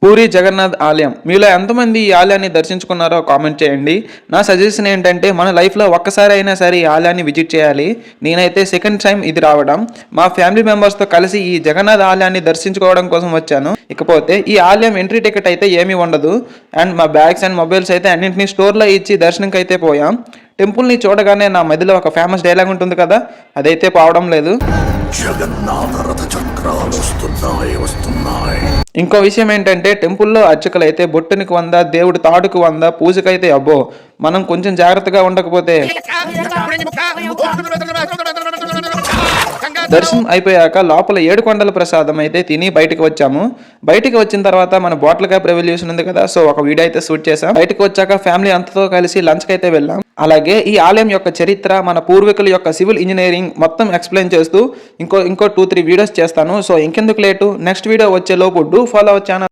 పూరి జగన్నాథ్ ఆలయం. మీలో ఎంతమంది ఈ ఆలయాన్ని దర్శించుకున్నారో కామెంట్ చేయండి. నా సజెషన్ ఏంటంటే మన లైఫ్లో ఒక్కసారి అయినా సరే ఈ ఆలయాన్ని విజిట్ చేయాలి. నేనైతే సెకండ్ టైం ఇది రావడం. మా ఫ్యామిలీ మెంబర్స్తో కలిసి ఈ జగన్నాథ్ ఆలయాన్ని దర్శించుకోవడం కోసం వచ్చాను. ఇకపోతే ఈ ఆలయం ఎంట్రీ టికెట్ అయితే ఏమీ ఉండదు. అండ్ మా బ్యాగ్స్ అండ్ మొబైల్స్ అయితే అన్నింటినీ స్టోర్లో ఇచ్చి దర్శనంకి అయితే పోయాం. టెంపుల్ని చూడగానే నా మధ్యలో ఒక ఫేమస్ డైలాగ్ ఉంటుంది కదా, అదైతే పోవడం లేదు. జగన్నాథ రథ చక్రాలు వస్తున్నాయి. ఇంకో విషయం ఏంటంటే టెంపుల్లో అర్చకులు అయితే బొట్టునికి 100, దేవుడి తాడుకు 100, పూజకైతే అబ్బో. మనం కొంచెం జాగ్రత్తగా ఉండకపోతే. దర్శనం అయిపోయాక లోపల 7 కొండల ప్రసాదం అయితే తిని బయటకు వచ్చాము. బయటకు వచ్చిన తర్వాత మన బాటిల్ క్యాప్ రెవల్యూషన్ ఉంది కదా, సో ఒక వీడియో అయితే షూట్ చేసాం. బయటకు వచ్చాక ఫ్యామిలీ అంతతో కలిసి లంచ్కి అయితే వెళ్ళాం. అలాగే ఈ ఆలయం యొక్క చరిత్ర, మన పూర్వీకుల యొక్క సివిల్ ఇంజనీరింగ్ మొత్తం ఎక్స్ప్లెయిన్ చేస్తూ ఇంకో 2-3 వీడియోస్ చేస్తాను. సో ఇంకెందుకు లేటు, నెక్స్ట్ వీడియో వచ్చే లోపు డూ ఫాలో అవర్ ఛానల్.